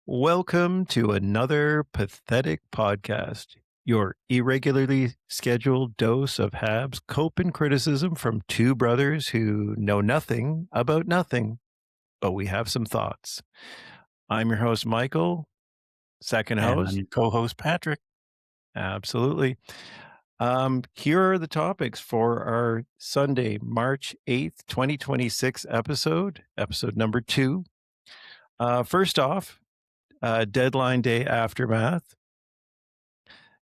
Welcome to another pathetic podcast, your irregularly scheduled dose of Habs cope and criticism from two brothers who know nothing about nothing, but we have some thoughts. I'm your host, Michael, second And I'm host. your co-host, Patrick. Absolutely. Here are the topics for our Sunday, March 8th, 2026 episode number 2. First off, deadline day aftermath.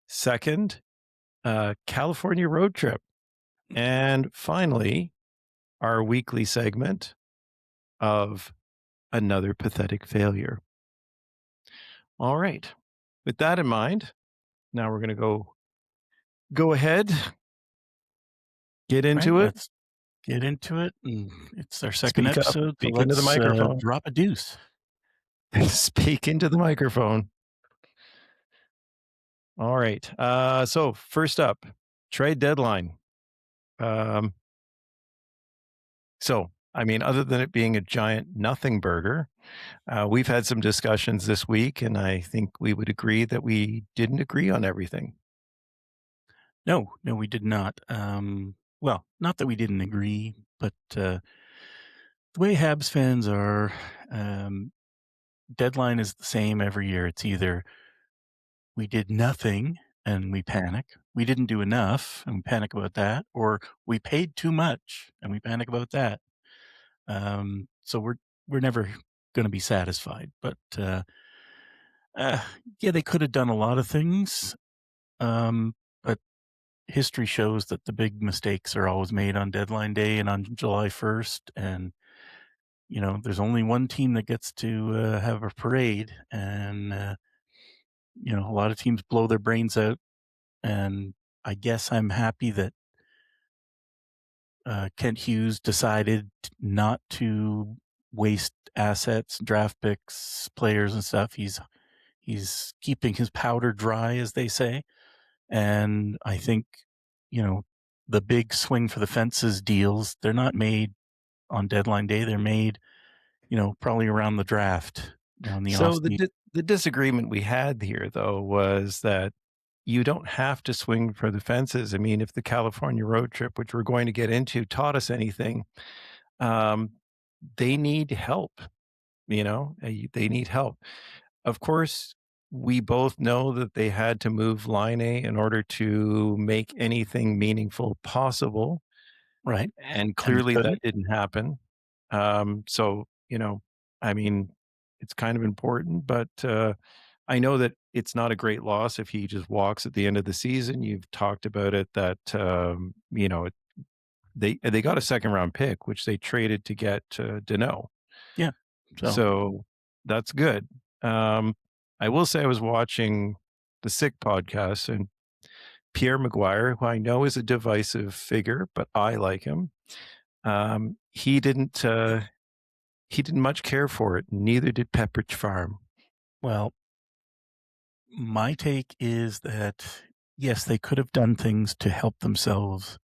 Second, California road trip. And finally, our weekly segment of another pathetic failure. All right. With that in mind, now we're going to go ahead, get Right, into it. let's get into it. And it's our second Speak up, episode, so speak into the let's microphone. drop a deuce. Speak into the microphone. All right. So first up, trade deadline. Um, other than it being a giant nothing burger, we've had some discussions this week, and I think we would agree that we didn't agree on everything. No, we did not. Well, not that we didn't agree, but the way Habs fans are, deadline is the same every year. It's either we did nothing and we panic, we didn't do enough and we panic about that, or we paid too much and we panic about that. So we're never going to be satisfied. But uh, yeah, they could have done a lot of things, but history shows that the big mistakes are always made on deadline day and on July 1st. And there's only one team that gets to have a parade, and a lot of teams blow their brains out. And I guess I'm happy that Kent Hughes decided not to waste assets, draft picks, players, and stuff. He's keeping his powder dry, as they say. And I think, the big swing for the fences deals, they're not made on deadline day. They're made, probably around the draft, in the off So season. the disagreement we had here, though, was that you don't have to swing for the fences. I mean, if the California road trip, which we're going to get into, taught us anything, um, they need help. They need help. Of course, we both know that they had to move Line A in order to make anything meaningful possible, Right. and And they clearly that couldn't. didn't happen. So, I mean, it's kind of important, but I know that it's not a great loss if he just walks at the end of the season. You've talked about it that they got a second round pick, which they traded to get Deneau. Yeah. So, So that's good. I will say I was watching the Sick podcast, and Pierre Maguire, who I know is a divisive figure, but I like him. He didn't much care for it. Neither did Pepperidge Farm. well, my take is that, yes, they could have done things to help themselves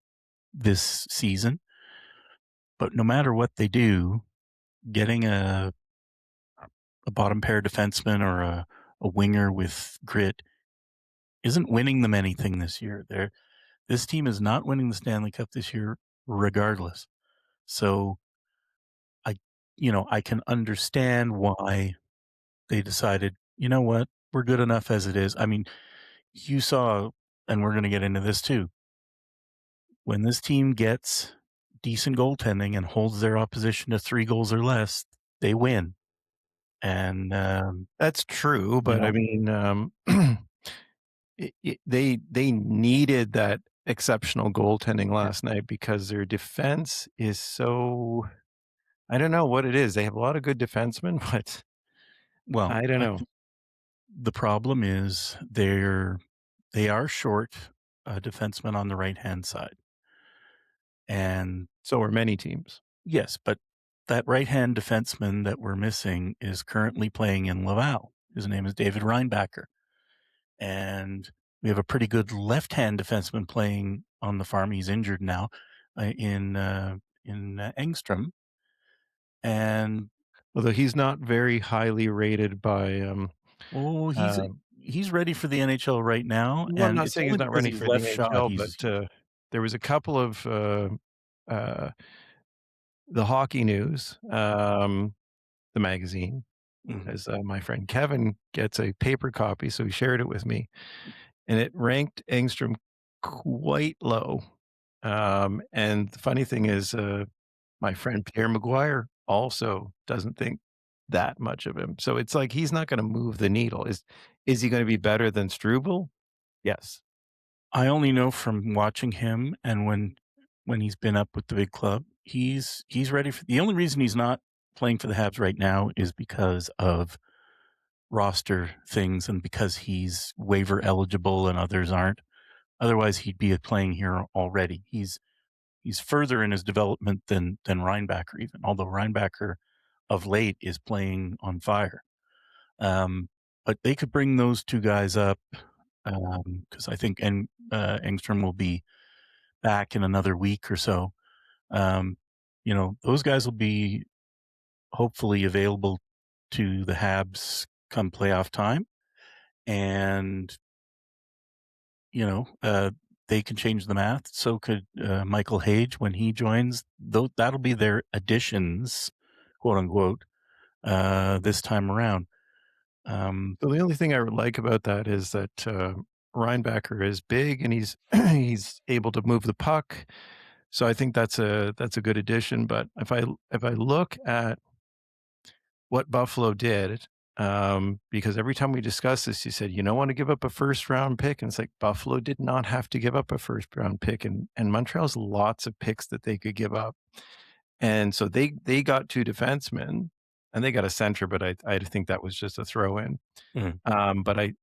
this season, but no matter what they do, getting a bottom pair defenseman or a winger with grit isn't winning them anything this year. This team is not winning the Stanley Cup this year, regardless. So I, I can understand why they decided, you know what, we're good enough as it is. I mean, you saw, and we're going to get into this too. When this team gets decent goaltending and holds their opposition to 3 goals or less, they win. And That's true, you but I know, mean, they needed that exceptional goaltending yeah, last night because their defense is so. I don't know what it is. They have a lot of good defensemen, but well, I don't know. the problem is they are short a defenseman on the right hand side, and So are many teams. yes, but that right hand defenseman that we're missing is currently playing in Laval. His name is David Reinbacher, and we have a pretty good left hand defenseman playing on the farm. He's injured now in Engstrom, and although he's not very highly rated by, Oh, um he's ready for the NHL right now, well, I'm and not it's saying he's only not because running he for the left Shaw. NHL, but, there was a couple of, uh, the Hockey News, the magazine, Mhm. as, my friend Kevin gets a paper copy, so he shared it with me, and it ranked Engstrom quite low. And the funny thing is, my friend Pierre Maguire also doesn't think that much of him. So it's like he's not gonna move the needle. Is he gonna be better than Struble? Yes. I only know from watching him and when he's been up with the big club, he's ready for the only reason he's not playing for the Habs right now is because of roster things and because he's waiver eligible and others aren't. Otherwise, he'd be playing here already. He's further in his development than Reinbacher even, although Reinbacher of late is playing on fire. Um, but they could bring those 2 guys up, because I think Engstrom will be back in another week or so. Um, those guys will be hopefully available to the Habs come playoff time, and you know, uh, they can change the math. So could Michael Hage when he joins. Though that'll be their additions, quote unquote, this time around. Um, So the only thing I would like about that is that, Reinbacher is big and he's he's able to move the puck. So I think that's a good addition, but if I look at what Buffalo did, because every time we discuss this, you said, "You don't wanna give up a first round pick," and it's like Buffalo did not have to give up a first round pick, and Montreal's lots of picks that they could give up. And so they got 2 defensemen, and they got a center, but I think that was just a throw in. mhm. But I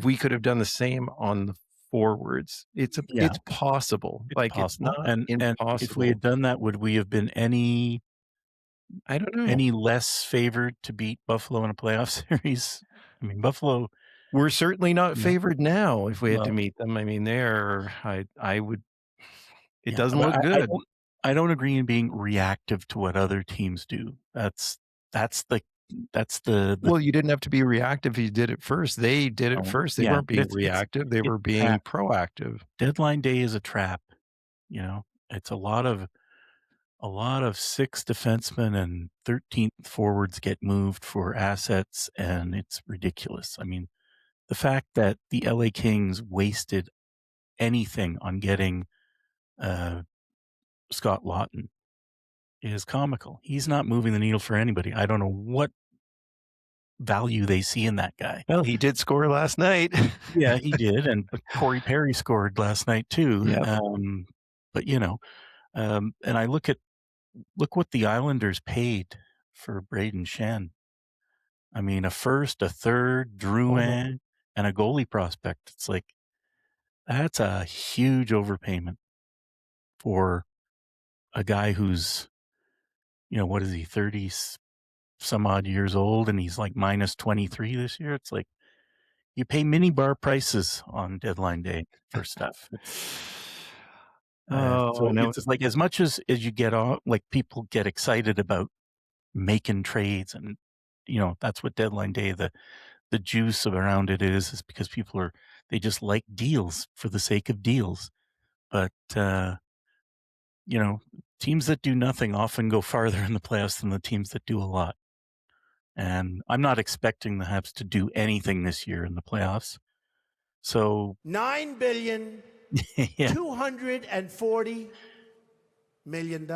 we could have done the same on the forwards. Yeah, It's possible, it's like, it's possible. not And if we impossible. had done that, would we have been I don't know. any less favored to beat Buffalo in a playoff series? I mean, Buffalo, We're certainly not you know, favored now if we had to well, meet them. I mean, they're I would it yeah, doesn't but look good. I don't agree in being reactive to what other teams do. That's the the Well, you didn't have to be reactive, you did it first. They did it first. They yeah, weren't but being reactive, they it's were a trap. being proactive. Deadline day is a trap, It's a lot of 6 defensemen and 13th forwards get moved for assets, and it's ridiculous. I mean, the fact that the LA Kings wasted anything on getting, uh, Scott Laughton is comical. He's not moving the needle for anybody. I don't know what value they see in that guy. Well, he did score last night. Yeah, he did, and but Corey Perry scored last night too. Yep. But and I look what the Islanders paid for Braden Shen. I mean, a first, a third, Mhm. Drouin, and a goalie prospect. It's like that's a huge overpayment for a guy who's, what is he, 30 some odd years old, and he's like minus 23 this year. It's like you pay mini bar prices on deadline day for stuff. Oh, So I know. it's just like as much as you get on, like people get excited about making trades, and that's what deadline day the juice around it is because people are they just like deals for the sake of deals. But you know, teams that do nothing often go farther in the playoffs than the teams that do a lot. And I'm not expecting the Habs to do anything this year in the playoffs. So Nine billion yeah, $240 million.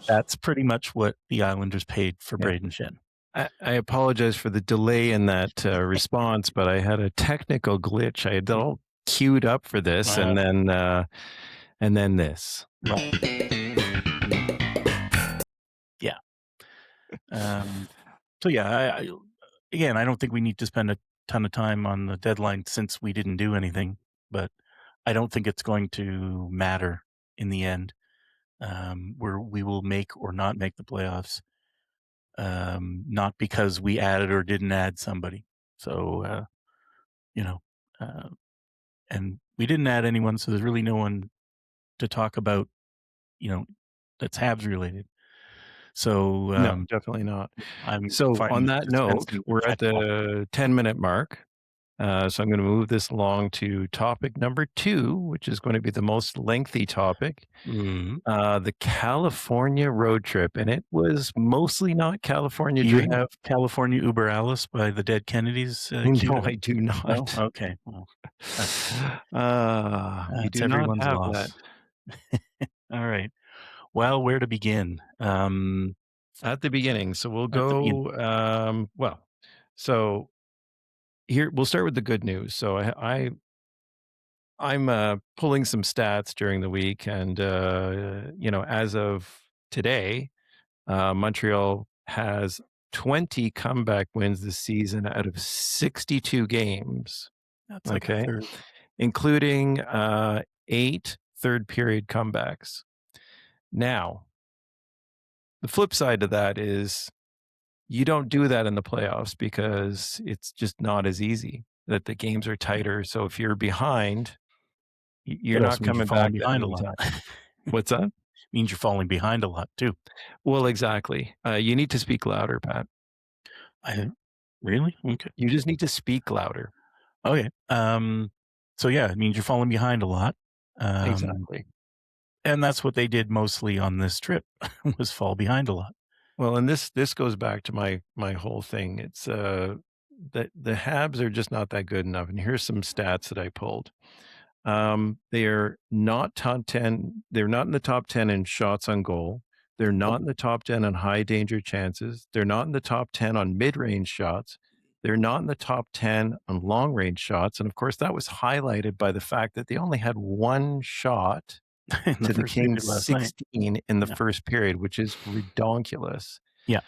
that's pretty much what the Islanders paid for Yeah. Braden Shen. I apologize for the delay in that, response, but I had a technical glitch. I had it all queued up for this, Uh, and then this. well, yeah. Um, so yeah, again, I don't think we need to spend a ton of time on the deadline since we didn't do anything, but I don't think it's going to matter in the end, where we will make or not make the playoffs, not because we added or didn't add somebody. So, you know, uh, and we didn't add anyone, so there's really no one to talk about, you know, that's Habs related. So, No, definitely not. I'm So finding on it that note, dispensing the we're at catch-all. the 10-minute mark. So I'm going to move this along to topic number 2, which is going to be the most lengthy topic, Mhm. the California road trip, and it was mostly not California Do you dreaming. have California Uber Alice by the Dead Kennedys, queued No, up? I do No? not. Okay, well, We it's do not everyone's have that. loss. Alright. Well, where to begin? At the beginning. So we'll At the beginning. go, so here we'll start with the good news. So I'm pulling some stats during the week, and as of today, Montreal has 20 comeback wins this season out of 62 games. That's like a Okay, third. including 8 third period comebacks. Now, the flip side to that is you don't do that in the playoffs because it's just not as easy. That the games are Yeah. tighter. So if you're behind, you're It not also means you're coming falling back that behind a many lot. times. What's that? Means you're falling behind a lot too. Well, exactly. You need to speak louder, Pat. I Really? Okay. You just need to speak louder. Okay. So yeah, it means you're falling behind a lot. Um, Exactly. and that's what they did mostly on this trip was fall behind a lot. Well, and this goes back to my whole thing. It's that the Habs are just not that good enough. And here's some stats that I pulled. They are not top 10. They're not in the top 10 in shots on goal. They're Nope. not in the top 10 on high danger chances. They're not in the top 10 on mid range shots. They're not in the top 10 on long range shots. And of course, that was highlighted by the fact that they only had one shot In the to the first Kings period last night. 16 in the Yeah. first period, which is redonkulous. Yeah.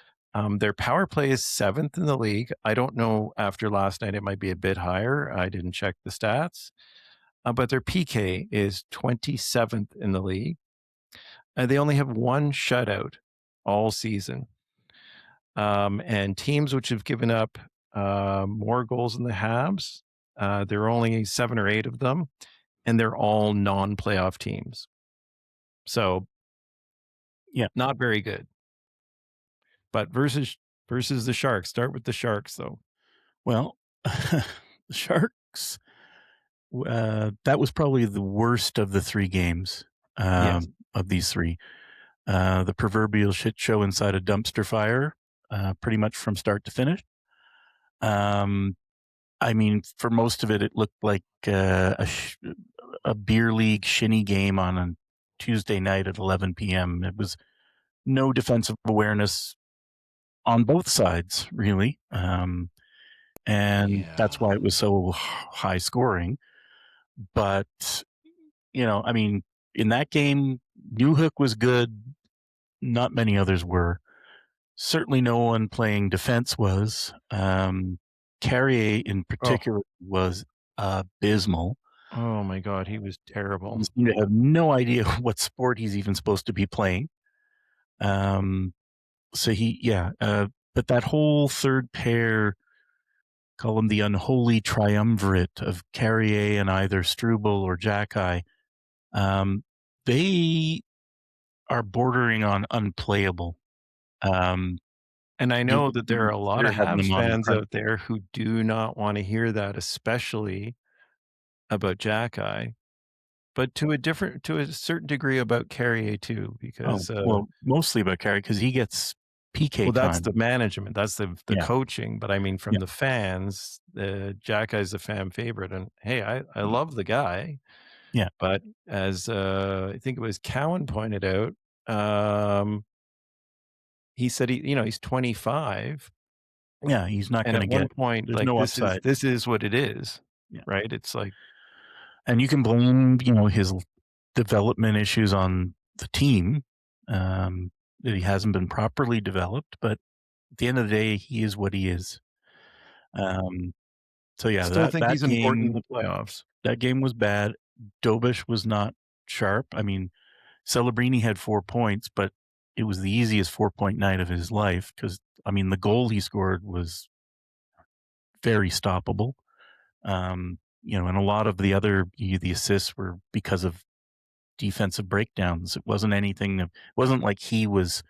Their power play is 7th in the league. I don't know, after last night, it might be a bit higher. I didn't check the stats. But their PK is 27th in the league. They only have one shutout all season. And teams which have given up more goals than the Habs, there are only 7 or 8 of them, and they're all non-playoff teams. So Yeah. not very good. But versus the Sharks. Start with the Sharks, though. Well, the Sharks, that was probably the worst of the 3 games, Yes. of these 3. The proverbial shit show inside a dumpster fire, pretty much from start to finish. Um, I mean, for most of it, it looked like a beer league shinny game on a Tuesday night at 11 p.m. It was no defensive awareness on both sides, really. And that's Yeah. why it was so high scoring. But, I mean, in that game, Newhook was good. Not many others were. Certainly no one playing defense was. Carrier in Oh, particular was abysmal. oh my God, he was He terrible. seemed to have no idea what sport he's even supposed to be playing. Um, but that whole third pair, call them the unholy triumvirate of Carrier and either Struble or Jackeye, they are bordering on unplayable. Um, And I you know that wouldn't there are even a lot consider of having Habs them on in fans front. out there who do not want to hear that, especially about Jackeye, but to a certain degree about Carrier too, Oh, because well, mostly about Carrier because he gets PK well, that's time. the management, that's the Yeah, coaching, but I mean, from yeah, the fans, Jackeye's a fan favorite, and hey, I y love the guy, yeah, but as I think it was Cowan pointed out, um, he said he's 25. yeah, he's not And gonna at one get point, there's like, no this is upside. this is what it is, Yeah, right? It's like, and you can blame, his development issues on the team, that he hasn't been properly developed, but at the end of the day, he is what he is. Um, so I yeah, still that think that he's important in game the playoffs. that game was bad. Dobish was not sharp. I mean, Celebrini had 4 points, but it was the easiest 4-point night of his life because, I mean, the goal he scored was very stoppable. And a lot of the assists were because of defensive breakdowns. It wasn't like he was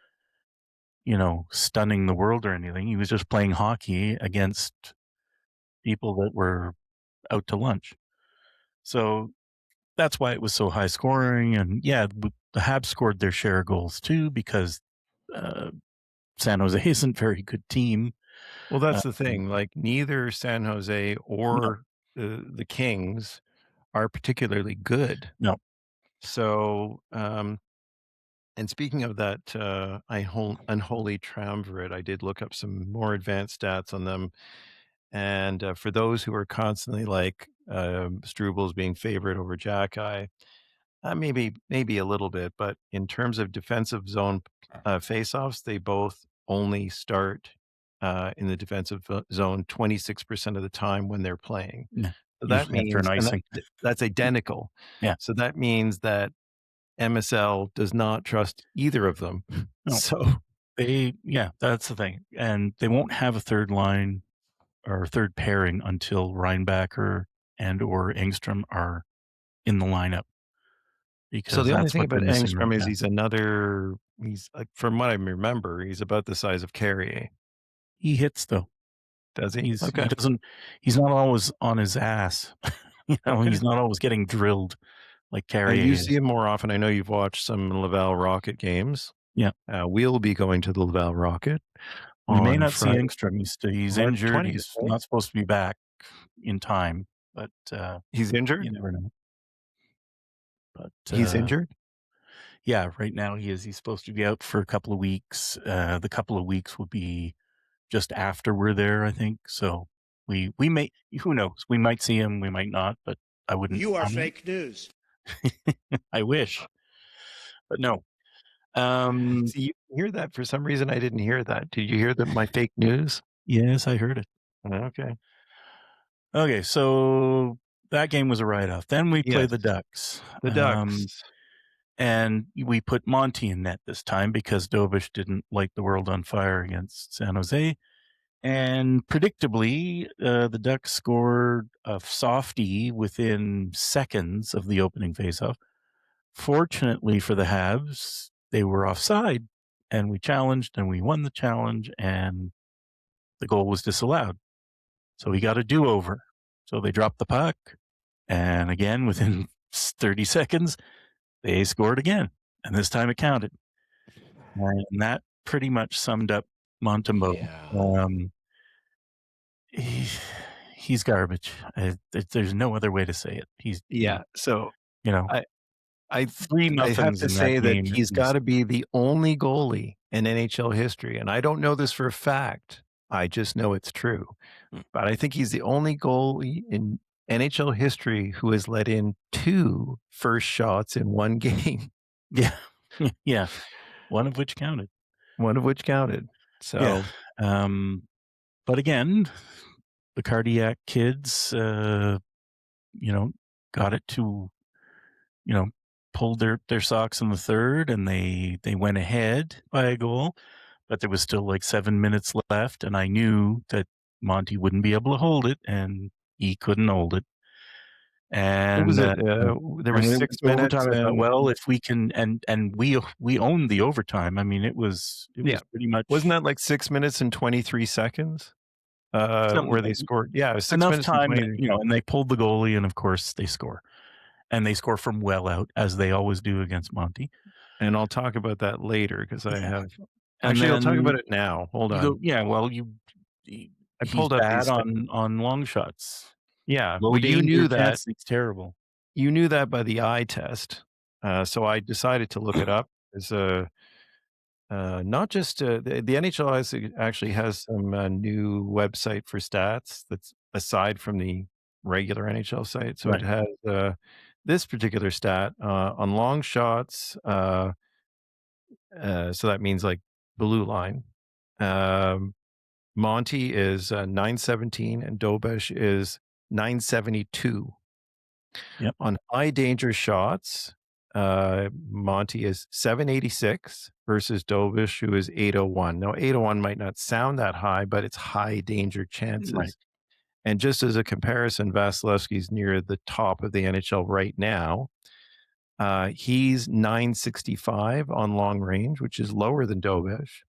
stunning the world or anything. He was just playing hockey against people that were out to lunch. So that's why it was so high scoring. And yeah, the Habs scored their share of goals too because uh, San Jose isn't a very good team. Well, that's the Um, thing. Like neither San Jose no, or the Kings are particularly good. no, So, and speaking of that, unholy triumvirate, I did look up some more advanced stats on them. And for those who are constantly like Strubles being favorite over Jackeye, maybe a little bit, but in terms of defensive zone faceoffs, they both only start in the defensive zone 26% of the time when they're playing. no. So that Usually after an means, icing. that's identical. Yeah, So that means that MSL does not trust either of them. no. So Yeah, that's the thing. And they won't have a third line or third pairing until Reinbacher and or Engstrom are in the lineup So because the only that's thing what they're about missing right Engstrom is now. he's like, from what I remember, he's about the size of Carrier. He hits though. Does he? He Okay. doesn't he's not always on his ass. Okay. He's not always getting drilled like And you Carrier see is. him more often. I know you've watched some Laval Rocket games. Yeah. We'll be going to the Laval Rocket We may on not see Friday, Engstrom. He's March injured. 20th, He's right? not supposed to be back in time, but He's you injured? never know. But He's injured? yeah, right now he is. He's supposed to be out for a couple of weeks. The couple of weeks will be just after we're there, I think. So we may, who knows? We might see him, we might not, but I wouldn't You are comment. fake news. I wish, but no. Um, See, you hear that for some reason I didn't hear that. Did you hear that my fake news? yes, I heard it. Okay. Okay, so that game was a write-off. Then we play Yes. the Ducks. The Ducks. And we put Monty in net this time because Dobish didn't light the world on fire against San Jose. And predictably, the Ducks scored a softie within seconds of the opening faceoff. Fortunately for the Habs, they were offside, and we challenged, and we won the challenge, and the goal was disallowed. So we got a do-over. So they dropped the puck, and again, within 30 seconds, they scored again, and this time it counted. And that pretty much summed up Montembeault. Yeah. He, he's garbage. There's no other way to say it. Yeah. So You know, I I three I have muffins to in that say that game he's is gotta be the only goalie in NHL history, and I don't know this for a fact. I just know it's true. mm, But I think he's the only goalie in NHL history who has let in 2 first shots in 1 game, yeah, yeah, one of which counted. one of which counted. Yeah, So, um, but again, the cardiac kids, you know, got it to, you know, pulled their socks in the third, and they went ahead by a goal, but there was still like 7 minutes left, and I knew that Monty wouldn't be able to hold it, and he couldn't hold it. what was And, it? There and was when it went 6 to overtime, minutes I thought, and well, if we can, and we owned the overtime. I mean, it yeah. was pretty Wasn't much that like 6 minutes and 23 seconds, something where they like scored? Yeah, it was 6 enough minutes and time that 23. and they pulled the goalie, and of course they score, and they score from well out as they always do against Monty. And I'll talk about that later because I Yeah, have and actually, I'll talk about then it now. Hold you go, on. yeah, well, I he's pulled up bad these sta on long shots, yeah. low Well, danger chance. He's terrible. you knew that by the eye test. So I decided to look it up as a not just the NHL actually has some new website for stats that's aside from the regular NHL site. So it Right. has this particular stat on long shots. So that means like blue line. Um, Monty is 917 and Dobesh is 972. Yep. On high danger shots, Monty is 786 versus Dovish, who is 801. Now, 801 might not sound that high, but it's high danger Right. chances. And just as a comparison, Vasilevsky's near the top of the NHL right now. He's 965 on long range, which is lower than Dovish.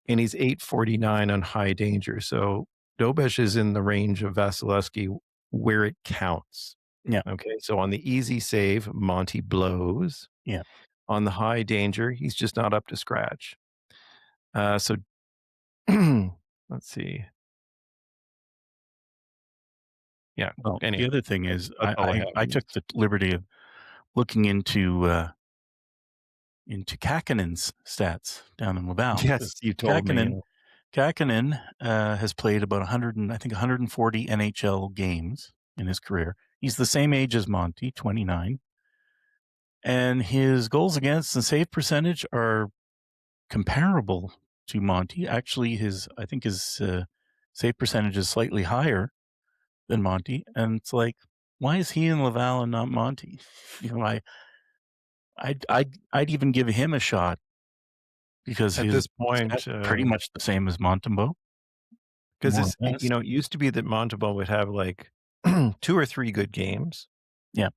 and he's 849 on high danger. So Dobesh is in the range of Vasilevsky where it counts. Yeah. Okay. So on the easy save, Monty blows. Yeah. On the high danger, he's just not up to scratch. So let's see. Yeah. Well, the Anyway, other thing is that's all I have I on took this. the liberty of looking into Kakinen's stats down in Laval. Yes, you told me. Kakinen has played about 100 and I think 140 NHL games in his career. He's the same age as Monty, 29. And his goals against and save percentage are comparable to Monty. Actually, I think his save percentage is slightly higher than Monty. And it's like, why is he in Laval and not Monty? I'd even give him a shot because At his this point, stats are pretty much the same as Montembeau, because more it's, or less. it used to be that Montalban would have like 2 or 3 good games. Yeah.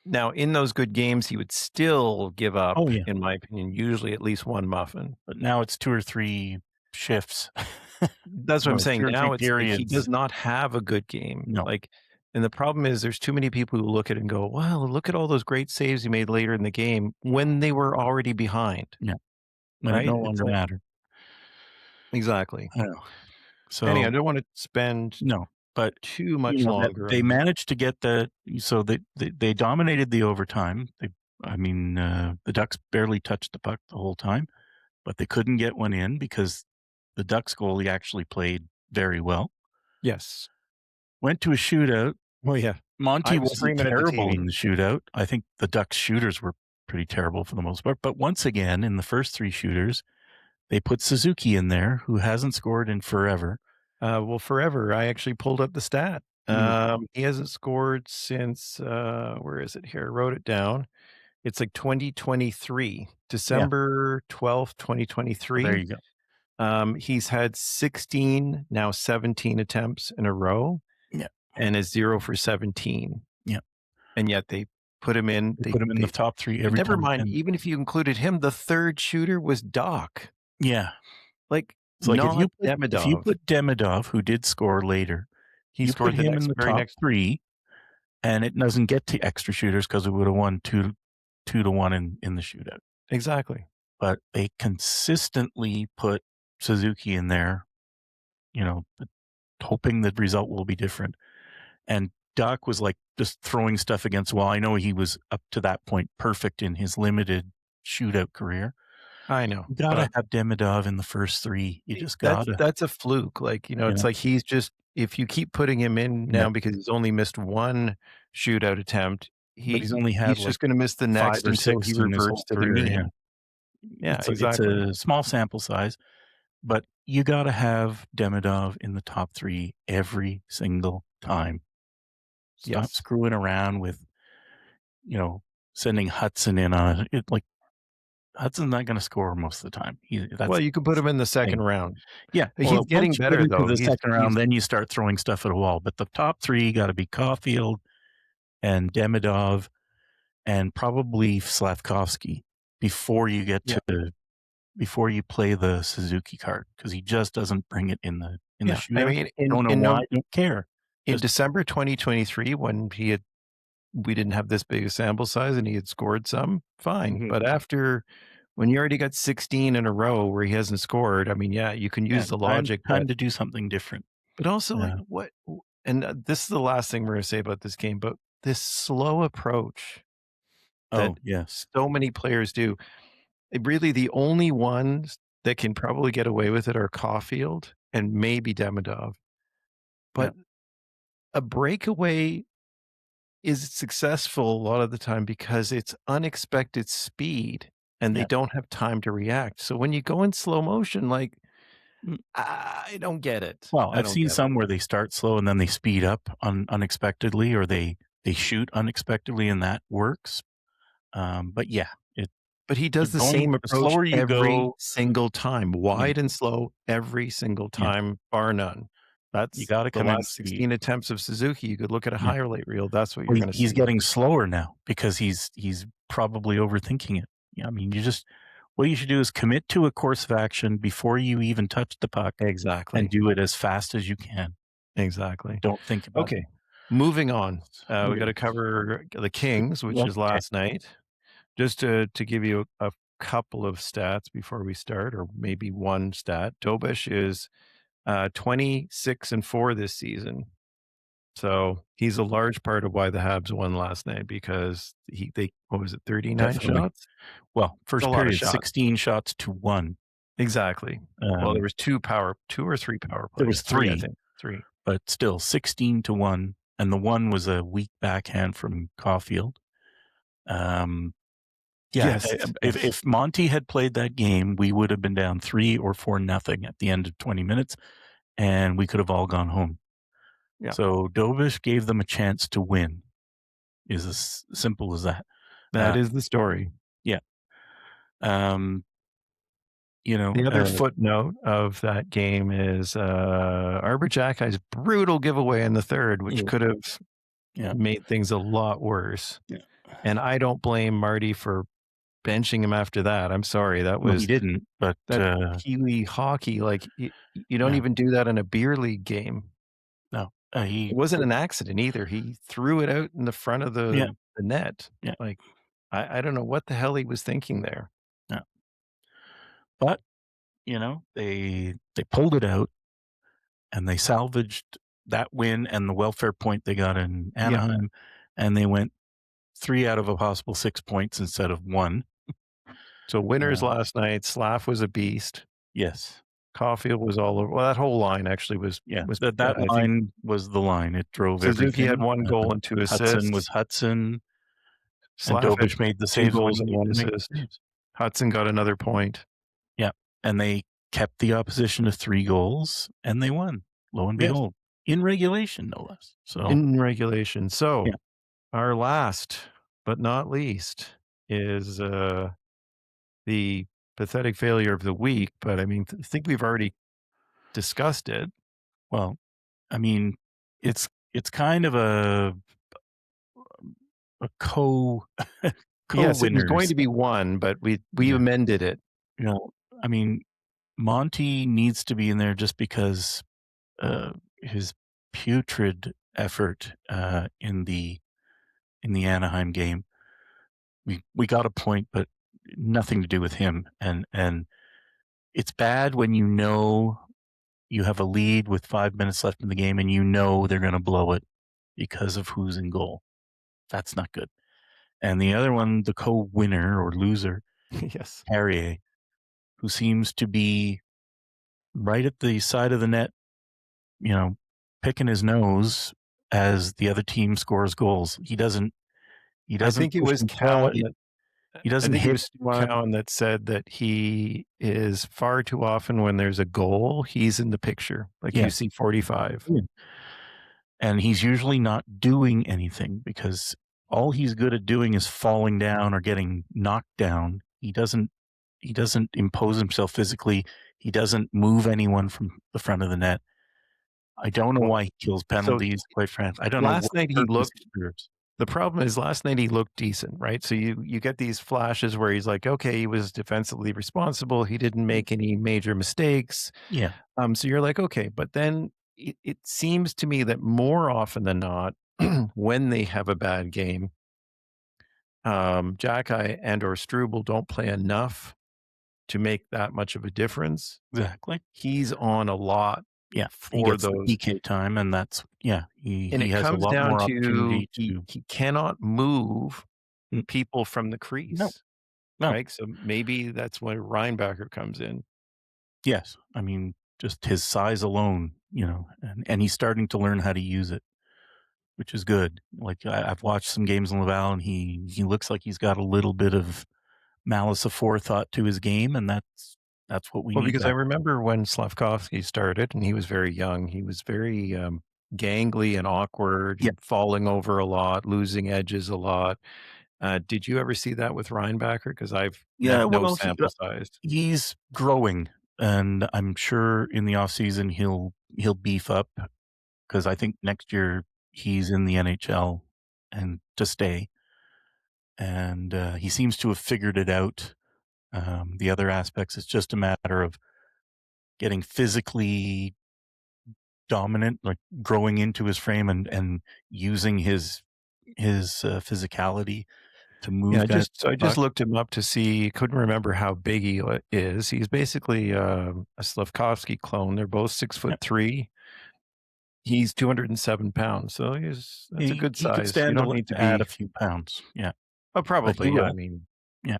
Now, in those good games, he would still give up, Oh, yeah. in my opinion, usually at least 1 muffin. But now it's 2 or 3 shifts. That's what I'm saying. 2 or 3 Now it's like he periods. does not have a good game. No. Like, and the problem is there's too many people who look at it and go, "Well, look at all those great saves he made later in the game," when they were already behind. Yeah. When it Right? no It's longer like mattered. exactly. I know. Anyway, I So, don't want to spend no, but, too much that longer they on this. managed to get so they dominated the overtime. The Ducks barely touched the puck the whole time, but they couldn't get one in because the Ducks goalie actually played very well. Yes. Went to a shootout. Oh, yeah. Monty I was wasn't screaming at the terrible TV. in the shootout. I think the Ducks shooters were pretty terrible for the most part. But once again, in the first 3 shooters, they put Suzuki in there, who hasn't scored in forever. Well, forever. I actually pulled up the stat. Mm. He hasn't scored since, where is it here? I wrote it down. It's like 2023, Yeah. December 12th, Well, there 2023. you go. He's had 16, now 17 attempts in a row Yeah. and is 0 for 17. Yeah. And yet they put him in. They put him in the top 3 every Never time. mind, even if you included him, the 3rd shooter was Doc. Yeah. Like, It's like if not you Demidov. put Demidov, who did score later, He you put scored the him in the very top next 3, and it doesn't get to extra shooters because we would have won 2-1 in the shootout. Exactly. But they consistently put Suzuki in there, hoping the result will be different. And Doc was like just throwing stuff against the wall. I know he was up to that point perfect in his limited shootout career. I know. You gotta have Demidov in the first 3. You just gotta. That's a fluke. Like, it's like he's just, if you keep putting him in Yeah. now because he's only missed 1 shootout attempt, But he's only had he's like just going to miss the 5 next or until 6 he in his reverts whole to the career. Yeah. mean. Yeah, It's exactly. a small sample size, but you gotta have Demidov in the top 3 every single time. Stop Yes. screwing around with, sending Hudson in on it. Like, Hudson's not going to score most of the time. Well, you could put him in the thing. 2nd round. Yeah, He's well, getting once you better get into though. the He's 2nd round, then you start throwing stuff at a wall. But the top 3 got to be Caulfield and Demidov and probably Slavkovsky before you get before you play the Suzuki card, because he just doesn't bring it in the shootout. I mean, Don't know why. Don't care. in December 2023, when we didn't have this big a sample size and he had scored some, fine. Mhm. But when you already got 16 in a row where he hasn't scored, I mean, yeah, you can use the logic. Time to do something different. But also, like, Yeah. what? And this is the last thing we're going to say about this game. But this slow approach that Oh, yes. so many players do. Really, the only ones that can probably get away with it are Caulfield and maybe Demidov. But a breakaway is successful a lot of the time because it's unexpected speed and they Yeah. don't have time to react. So when you go in slow motion, like, Mm. I don't get it. Well, I I've don't seen get it. some where they start slow and then they speed up unexpectedly, or they shoot unexpectedly, and that works. But yeah, But he does the going same the approach slower you every go, single time, wide and slow every single Yeah. time, bar none. you That's got to the come in last speed. 16 attempts of Suzuki. You could look at a Yeah. highlight reel. That's what Well, you're going to see. he's getting slower now because he's probably overthinking it. Yeah, I mean, What you should do is commit to a course of action before you even touch the puck and Exactly. do it as fast as you can. Exactly. Don't think about it. Okay. Moving on. We got Okay. to cover the Kings, which is Okay. last night. Just to give you a couple of stats before we start, or maybe one stat. Dobish is 26-4 this season. So he's a large part of why the Habs won last night because they what was it, 39 Definitely. shots? Well, It's a first lot of period, shots. 16 shots to 1. Exactly. Well, there Um, was 2 or 3 power there was plays. 3, I 3, think. 3. but still 16 to 1, and the 1 was a weak backhand from Caulfield. Yeah, Yes, yes. if Monty had played that game, we would have been down 3 or 4 nothing at the end of 20 minutes, and we could have all gone home. Yeah. So Dovish gave them a chance to win, is as simple as that. That is the story. Yeah. Um, you know, The other footnote of that game is Arbor Jackey's brutal giveaway in the third, which could have yeah, made things a lot worse. yeah. And I don't blame Marty for benching him after that. I'm sorry. That No, he was didn't, but, that Pee Wee hockey. Like you don't yeah, even do that in a beer league game. no, It wasn't an accident either. He threw it out in the front of yeah, the net. yeah, Like I don't know what the hell he was thinking there. yeah. But, they pulled it out, and they salvaged that win and the welfare point they got in Yeah. Anaheim, and they went 3 out of a possible 6 points instead of 1. So winners Uh, last night. Slav was a beast. yes. Caulfield was all over. Well, that whole line actually Yeah, was. that I think line was the line. It drove Suzuki had everything. 1 goal and 2 Hudson was assists. Hudson, and Slav had Dobish made the 2 saves when goals he and needed 1 to make assist. the saves. Hudson got another point. Yeah, and they kept the opposition to 3 goals, and they won, lo and Yes. behold, in regulation, no less. So, In regulation. yeah, So, our last but not least is, the pathetic failure of the week, but I mean, I think we've already discussed it. well, I mean, it's kind of a Yes, it was going co-winners, to be 1, but we yeah, amended it. you know, I mean, Monty needs to be in there just because, his putrid effort, in the Anaheim game. We got a point, but nothing to do with him, and it's bad when you have a lead with 5 minutes left in the game and they're gonna blow it because of who's in goal. That's not good. And the other one, the co-winner or loser, Yes. Harrier, who seems to be right at the side of the net, you know, picking his nose as the other team scores goals. He I doesn't think it push was himself. Cowan that He I doesn't think it hit was Stu anyone. Cowan that said that he is far too often when there's a goal, he's in the picture, like Yeah. UC 45. Yeah. And he's usually not doing anything because all he's good at doing is falling down or getting knocked down. He doesn't impose himself physically. He doesn't move anyone from the front of the net. I don't know Well, why he kills so penalties, quite frankly. I don't know what last night he purpose looked he serves. the problem is last night he looked decent, right? So you get these flashes where he's like, okay, he was defensively responsible. He didn't make any major mistakes. Yeah, So you're like, okay, but then it seems to me that more often than not, when they have a bad game, Jackeye and or Struble don't play enough to make that much of a difference. exactly. He's on a lot Yeah, he for gets the those, PK time, and that's yeah. He and he it has a comes lot down more to opportunity to. he cannot move Mm, people from the no, crease, no. right? So maybe that's when Reinbacher comes in. Yes, I mean just his size alone, and he's starting to learn how to use it, which is good. Like I've watched some games in Laval, and he looks like he's got a little bit of malice aforethought to his game, and that's what we Well, need because I back. remember when Slavkovsky started and he was very young, he was very gangly and awkward, Yeah, falling over a lot, losing edges a lot. Did you ever see that with Reinbacher? Because I've yeah. no Well, sample size. he's growing, and I'm sure in the off season he'll beef up because I think next year he's in the NHL and to stay, and he seems to have figured it out. The other aspects, it's just a matter of getting physically dominant, like growing into his frame and using his physicality to move guys. I just looked him up to see. Couldn't remember how big he is. He's basically a Slavkovsky clone. They're both 6'3". He's 207 pounds, so that's a good He could size. You stand don't to need to add be. a few pounds. Yeah, Oh, but he probably. Yeah, I will. mean, Yeah,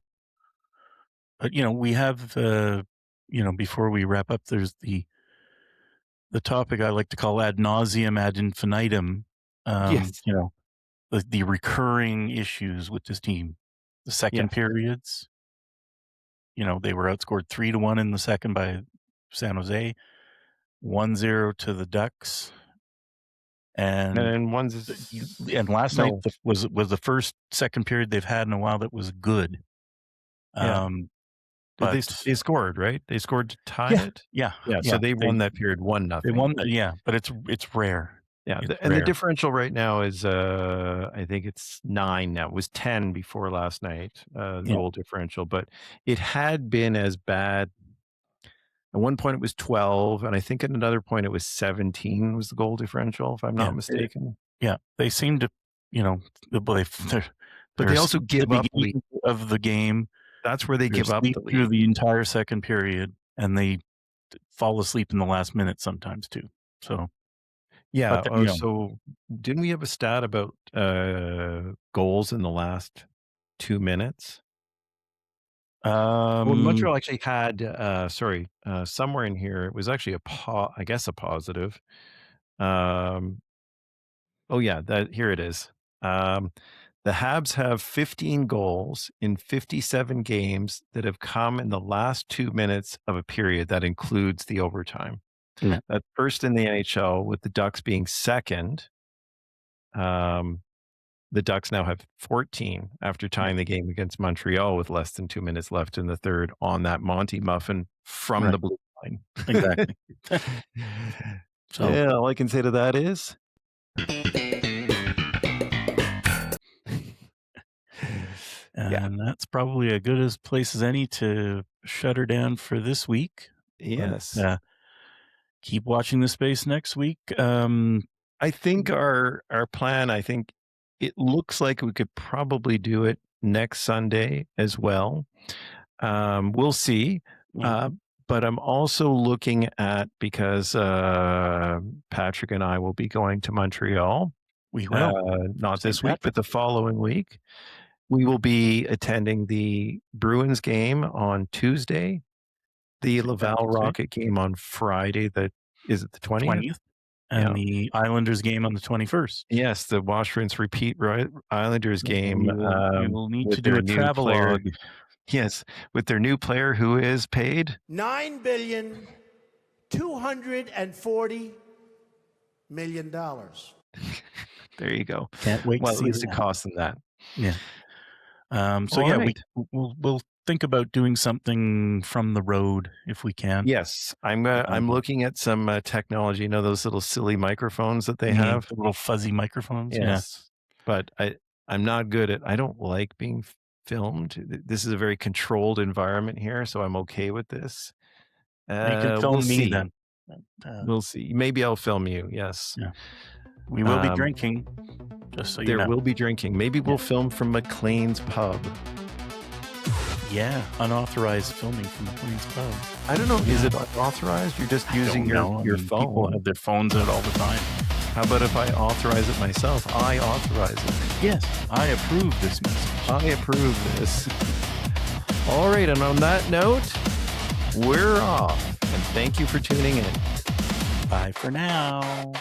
but we have before we wrap up, there's the topic I like to call ad nauseam ad infinitum. yes, The recurring issues with this team, the second yes. periods. They were outscored 3-1 in the second by San Jose, 1-0 to the Ducks, and And last night no, was the first second period they've had in a while that was good. yeah. But They scored, right? They scored to tie yeah, it. yeah, Yeah, so yeah. they won that period They 1-0. won that, yeah, but it's rare. Yeah, It's and the rare. differential right now is, I think it's 9 now. It was 10 before last night, the Yeah, goal differential, but it had been as bad. At one point, it was 12, and I think at another point, it was 17 was the goal differential, if I'm yeah, not mistaken. yeah. They seem to, well, But they're they also asleep at the give up late. beginning of the game. That's where they They're give up asleep the through lead. the entire second period, and they fall asleep in the last minute sometimes too. So, Yeah, but so didn't we have a stat about, goals in the last 2 minutes? Well, um, Montreal actually had, somewhere in here, it was actually I guess a positive. Um, oh yeah, here it is. Um, the Habs have 15 goals in 57 games that have come in the last 2 minutes of a period that includes the overtime. yeah, That's first in the NHL, with the Ducks being second. Um, the Ducks now have 14 after yeah, tying the game against Montreal with less than 2 minutes left in the third on that Monty Muffin from the right, blue line. exactly. So, Yeah, all I can say to that is yeah. and that's probably a good as place as any to shut her down for this week. But Yes. keep watching the space next week. I think our plan, I think it looks like we could probably do it next Sunday as well. We'll see. Yeah. But I'm also looking at, because Patrick and I will be going to Montreal. We will. Not St. this week, but Patrick's. the following week. We will be attending the Bruins game on Tuesday, the St. Laval Patrick's Day, Rocket game on Friday. Is it the 20th? 20th, Yeah. and the Islanders game on the 21st. Yes, the wash, rinse, repeat Islanders game. We will need with to do their a new player. travelogue. Yes, with their new player who is paid $9,240,000,000. There you go. Can't wait Well, to at see least it that. costs them that. Yeah. So All yeah, right. we'll think about doing something from the road if we can. Yes, I'm looking at some technology. Those little silly microphones that they Yeah, have? the little fuzzy microphones. Yes. But I'm not good at I don't like being filmed. This is a very controlled environment here, so I'm okay with this. Yeah. You can film We'll me see. then. We'll see. Maybe I'll film you, yes. Yeah. We will be drinking, just so you know. There will be drinking. Maybe we'll film from McLean's Pub. Yeah, unauthorized filming from McLean's Pub. I don't know. Is it unauthorized? You're just using your phone. People have their phones out all the time. How about if I authorize it myself? I authorize it. Yes, I approve this message. I approve this. All right, and on that note, we're off. And thank you for tuning in. Bye for now.